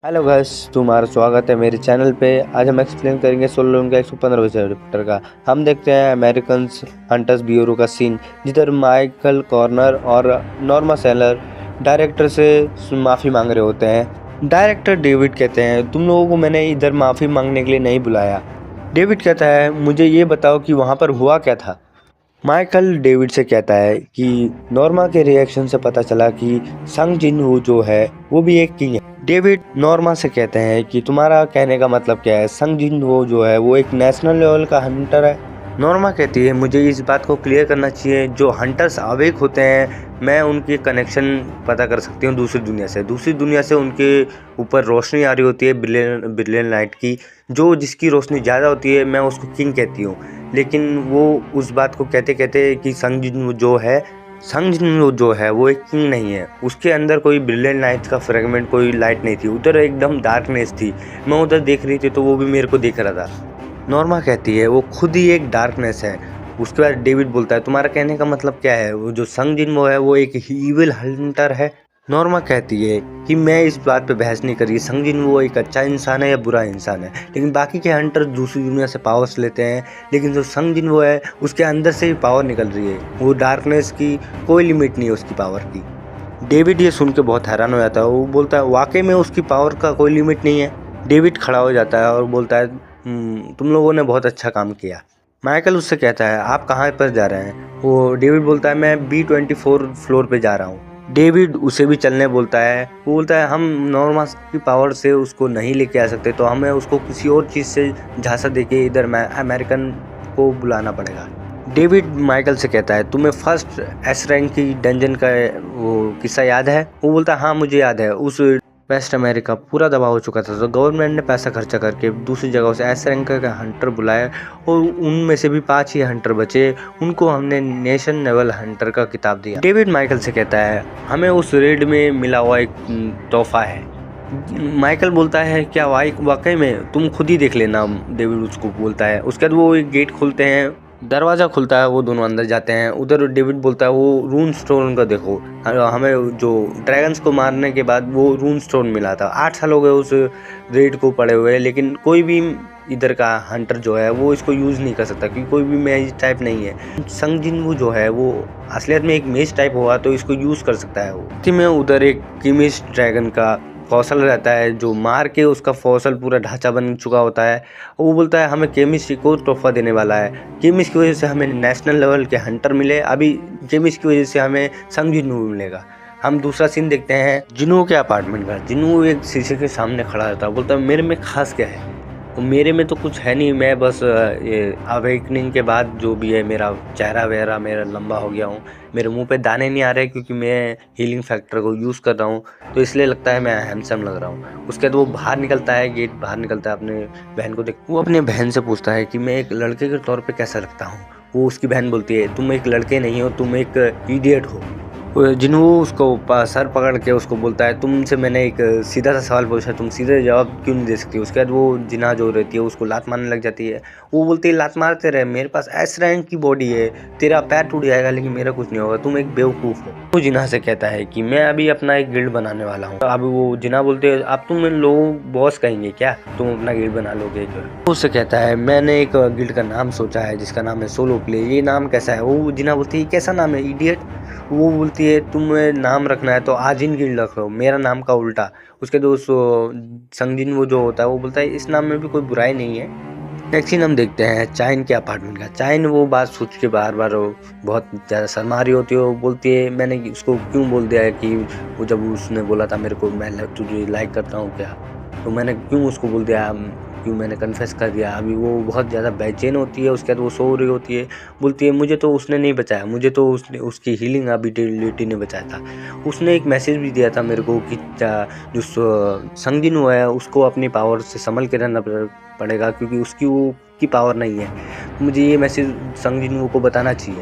Hello guys, तुम्हारा स्वागत है मेरे चैनल पे। आज हम एक्सप्लेन करेंगे सोलो लेवलिंग का 115वें चैप्टर का। हम देखते हैं अमेरिकन हंटर्स ब्यूरो का सीन, जिधर माइकल कॉर्नर और नॉर्मा सेलर डायरेक्टर से माफ़ी मांग रहे होते हैं। डायरेक्टर डेविड कहते हैं, तुम लोगों को मैंने इधर माफ़ी मांगने के लिए नहीं बुलाया। डेविड कहता है, मुझे ये बताओ कि वहाँ पर हुआ क्या था। माइकल डेविड से कहता है कि नॉर्मा के रिएक्शन से पता चला कि संग जिन वो जो है वो भी एक किंग है। डेविड नॉर्मा से कहते हैं कि तुम्हारा कहने का मतलब क्या है, संग जिन वो जो है वो एक नेशनल लेवल का हंटर है। नॉर्मा कहती है, मुझे इस बात को क्लियर करना चाहिए, जो हंटर्स अवेक होते हैं मैं उनकी कनेक्शन पता कर सकती हूँ दूसरी दुनिया से उनके ऊपर रोशनी आ रही होती है ब्रिलियंट लाइट की, जो जिसकी रोशनी ज़्यादा होती है मैं उसको किंग कहती हूँ। लेकिन वो उस बात को कहते कहते कि संग जिन जो है वो एक किंग नहीं है, उसके अंदर कोई ब्रिलियंट लाइट का फ्रेगमेंट, कोई लाइट नहीं थी, उधर एकदम डार्कनेस थी। मैं उधर देख रही थी तो वो भी मेरे को देख रहा था। नॉर्मा कहती है वो खुद ही एक डार्कनेस है। उसके बाद डेविड बोलता है, तुम्हारा कहने का मतलब क्या है, वो जो संग जिन है वो एक इविल हंटर है। नॉर्मा कहती है कि मैं इस बात पे बहस नहीं कर रही, संग जिन वो एक अच्छा इंसान है या बुरा इंसान है, लेकिन बाकी के हंटर दूसरी दुनिया से पावर्स लेते हैं, लेकिन जो संग जिन वो है उसके अंदर से ही पावर निकल रही है, वो डार्कनेस की कोई लिमिट नहीं है उसकी पावर की। डेविड ये सुन के बहुत हैरान हो जाता है। वो बोलता है, वाकई में उसकी पावर का कोई लिमिट नहीं है। डेविड खड़ा हो जाता है और बोलता है, तुम लोगों ने बहुत अच्छा काम किया। माइकल उससे कहता है, आप कहाँ पर जा रहे हैं। वो डेविड बोलता है, मैं B24 फ्लोर पे जा रहा हूँ। डेविड उसे भी चलने बोलता है। वो बोलता है, हम नॉर्मा की पावर से उसको नहीं लेके आ सकते, तो हमें उसको किसी और चीज़ से झांसा देके इधर अमेरिकन को बुलाना पड़ेगा। डेविड माइकल से कहता है, तुम्हें फर्स्ट एस रैंक की डंजन का वो किस्सा याद है। वो बोलता है, हाँ मुझे याद है। उस वेस्ट अमेरिका पूरा दबा हो चुका था, तो गवर्नमेंट ने पैसा खर्चा करके दूसरी जगहों से एस रैंक का हंटर बुलाए, और उनमें से भी 5 ही हंटर बचे। उनको हमने नेशन लेवल हंटर का किताब दिया। डेविड माइकल से कहता है, हमें उस रेड में मिला हुआ एक तोहफा है। माइकल बोलता है, क्या वाकई में, तुम खुद ही देख लेना। डेविड उसको बोलता है। उसके बाद वो एक गेट खोलते हैं, दरवाज़ा खुलता है, वो दोनों अंदर जाते हैं। उधर डेविड बोलता है, वो रून स्टोन का देखो, हमें जो ड्रैगन्स को मारने के बाद वो रून स्टोन मिला था। 8 साल हो गए उस रेड को पड़े हुए, लेकिन कोई भी इधर का हंटर जो है वो इसको यूज़ नहीं कर सकता, क्योंकि कोई भी मैज टाइप नहीं है। संग जिन जो है वो असलियत में एक मेज टाइप हुआ, तो इसको यूज़ कर सकता है वो। में उधर एक किमिस ड्रैगन का फॉसल रहता है, जो मार के उसका फॉसल पूरा ढांचा बन चुका होता है। वो बोलता है, हमें केमिस्ट्री को तोहफा देने वाला है। केमिस्ट की वजह से हमें नेशनल लेवल के हंटर मिले, अभी केमिस्ट की वजह से हमें संग जिन्नू मिलेगा। हम दूसरा सीन देखते हैं जिन्नू के अपार्टमेंट का। जिन्नू एक शीशे के सामने खड़ा रहता है, बोलता है, मेरे में खास क्या है। तो मेरे में तो कुछ है नहीं, मैं बस ये अवेकनिंग के बाद जो भी है, मेरा चेहरा वगैरह मेरा लंबा हो गया हूँ, मेरे मुंह पे दाने नहीं आ रहे, क्योंकि मैं हीलिंग फैक्टर को यूज़ कर रहा हूँ, तो इसलिए लगता है मैं हैंडसम लग रहा हूँ। उसके बाद वो बाहर निकलता है, गेट बाहर निकलता है, अपने बहन को देख, वो अपने बहन से पूछता है कि मैं एक लड़के के तौर पे कैसा लगता हूँ। वो उसकी बहन बोलती है, तुम एक लड़के नहीं हो, तुम एक इडियट हो। जिन्हों उसको सर पकड़ के उसको बोलता है, तुमसे मैंने एक सीधा सा सवाल पूछा, तुम सीधे जवाब क्यों नहीं दे सकती। उसके बाद वो जिना जो रहती है उसको लात मारने लग जाती है। वो बोलती है, लात मारते रहे, मेरे पास एस रैंक की बॉडी है, तेरा पैर टूट जाएगा लेकिन मेरा कुछ नहीं होगा, तुम एक बेवकूफ़ हो। वो जिना से कहता है कि मैं अभी अपना एक गिल्ड बनाने वाला हूँ। अब वो जिना बोलते है, अब तुम लोग बॉस कहेंगे क्या, तुम अपना गिल्ड बना लोगे। उससे कहता है, मैंने एक गिल्ड का नाम सोचा है जिसका नाम है सोलो प्ले। ये नाम कैसा है। वो जिना बोलती है, कैसा नाम है इडियट। वो बोलती है, तुम्हें नाम रखना है तो आजिन गिल्ड रख लो, मेरा नाम का उल्टा। उसके दोस्त संगजिन वो जो होता है वो बोलता है, इस नाम में भी कोई बुराई नहीं है। नेक्स्ट सीन हम देखते हैं चाइन के अपार्टमेंट का। चाइन वो बात सोच के बार बार बहुत ज़्यादा शर्मा रही होती है। वो बोलती है, मैंने उसको क्यों बोल दिया है कि वो जब उसने बोला था मेरे को मैं तुझे लाइक करता हूँ क्या, तो मैंने क्यों उसको बोल दिया, क्यों मैंने कन्फेस कर दिया। अभी वो बहुत ज़्यादा बेचैन होती है। उसके बाद वो सो रही होती है, बोलती है, मुझे तो उसने नहीं बचाया, मुझे तो उसकी हीलिंग एबिलिटी ने बचाया था। उसने एक मैसेज भी दिया था मेरे को कि जो संगीन हुआ है उसको अपनी पावर से संभल के रहना पड़ेगा, क्योंकि उसकी वो की पावर नहीं है। मुझे ये मैसेज संगीन को बताना चाहिए।